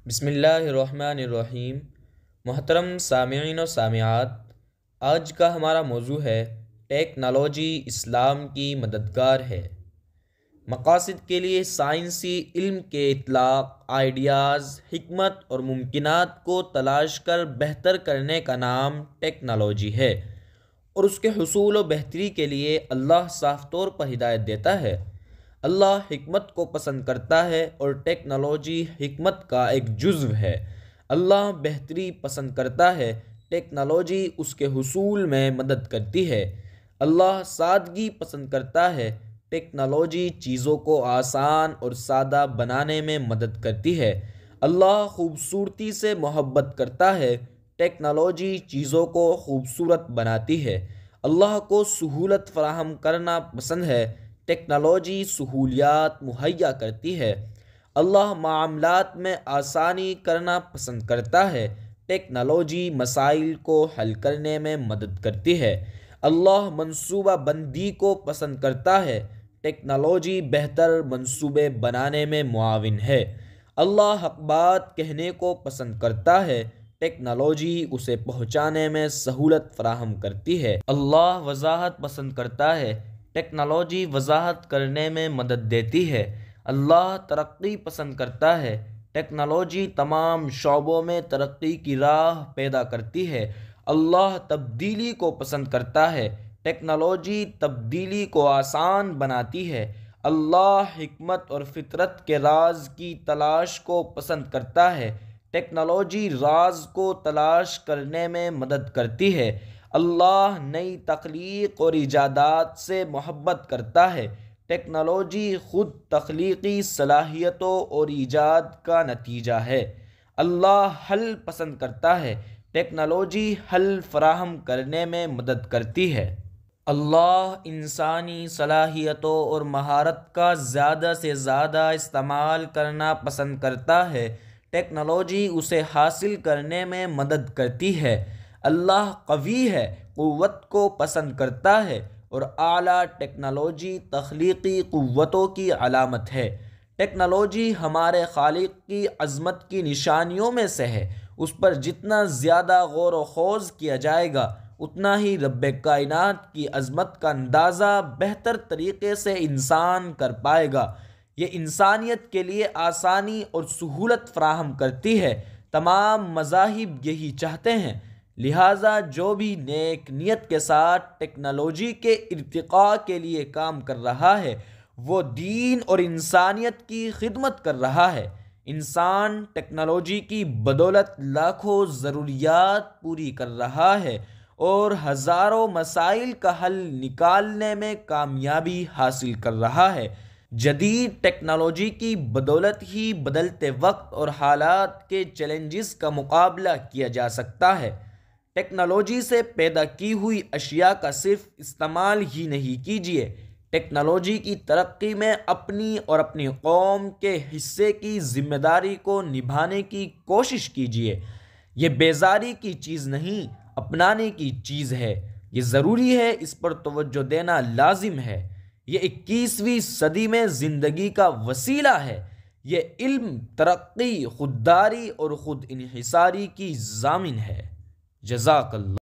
बिस्मिल्लाहिर्रहमानिर्रहीम। मोहतरम सामिईन और सामिआत, आज का हमारा मौजू है टेक्नोलॉजी इस्लाम की मददगार है। मकासद के लिए साइंसी इल्म के इतलाक़, आइडियाज़, हिकमत और मुमकिनात को तलाश कर बेहतर करने का नाम टेक्नोलॉजी है और उसके हुसूल व बेहतरी के लिए अल्लाह साफ तौर पर हिदायत देता है। अल्लाह हिकमत को पसंद करता है और टेक्नोलॉजी हिकमत का एक जुज़्व है। अल्लाह बेहतरी पसंद करता है, टेक्नोलॉजी उसके हुसूल में मदद करती है। अल्लाह सादगी पसंद करता है, टेक्नोलॉजी चीज़ों को आसान और सादा बनाने में मदद करती है। अल्लाह खूबसूरती से मोहब्बत करता है, टेक्नोलॉजी चीज़ों को खूबसूरत बनाती है। अल्लाह को सहूलत फराहम करना पसंद है, टेक्नोलॉजी सहूलियात मुहैया करती है। अल्लाह मामलात में आसानी करना पसंद करता है, टेक्नोलॉजी मसाइल को हल करने में मदद करती है। अल्लाह मंसूबा बंदी को पसंद करता है, टेक्नोलॉजी बेहतर मंसूबे बनाने में मुआविन है। अल्लाह हक़ बात कहने को पसंद करता है, टेक्नोलॉजी उसे पहुँचाने में सहूलत फराहम करती है। अल्लाह वजाहत पसंद करता है, टेक्नोलॉजी वजाहत करने में मदद देती है। अल्लाह तरक्की पसंद करता है, टेक्नोलॉजी तमाम शोबों में तरक्की की राह पैदा करती है। अल्लाह तब्दीली को पसंद करता है, टेक्नोलॉजी तब्दीली को आसान बनाती है। अल्लाह हिकमत और फितरत के राज की तलाश को पसंद करता है, टेक्नोलॉजी राज को तलाश करने में मदद करती है। अल्लाह नई तख्लीक और इजादात से मोहब्बत करता है, टेक्नोलॉजी ख़ुद तख्लीकी सलाहियतों और ईजाद का नतीजा है। अल्लाह हल पसंद करता है, टेक्नोलॉजी हल फराहम करने में मदद करती है। अल्लाह इंसानी सलाहियतों और महारत का ज़्यादा से ज़्यादा इस्तेमाल करना पसंद करता है, टेक्नोलॉजी उसे हासिल करने में मदद करती है। अल्लाह कवी है, क़ुव्वत को पसंद करता है और आला टेक्नोलॉजी तख्लीकी क़ुव्वतों की अलामत है। टेक्नोलॉजी हमारे खालिक की अज़मत की निशानियों में से है। उस पर जितना ज़्यादा गौर व खोज किया जाएगा, उतना ही रब्बे कायनात की अज़मत का अंदाज़ा बेहतर तरीक़े से इंसान कर पाएगा। ये इंसानियत के लिए आसानी और सहूलत फ़राहम करती है। तमाम मज़ाहिब यही चाहते हैं, लिहाजा जो भी नेक नियत के साथ टेक्नोलॉजी के इर्तिक़ा के लिए काम कर रहा है, वो दीन और इंसानियत की खिदमत कर रहा है। इंसान टेक्नोलॉजी की बदौलत लाखों ज़रूरियात पूरी कर रहा है और हज़ारों मसाइल का हल निकालने में कामयाबी हासिल कर रहा है। जदीद टेक्नोलॉजी की बदौलत ही बदलते वक्त और हालात के चैलेंजेस का मुकाबला किया जा सकता है। टेक्नोलॉजी से पैदा की हुई अशिया का सिर्फ इस्तेमाल ही नहीं कीजिए, टेक्नोलॉजी की तरक्की में अपनी और अपनी कौम के हिस्से की जिम्मेदारी को निभाने की कोशिश कीजिए। ये बेजारी की चीज़ नहीं, अपनाने की चीज़ है। ये ज़रूरी है, इस पर तवज्जो देना लाजिम है। ये 21वीं सदी में ज़िंदगी का वसीला है। ये इल्म, तरक्की, खुददारी और खुद इन्हिसारी की ज़ामिन है। जज़ाकल्लाह।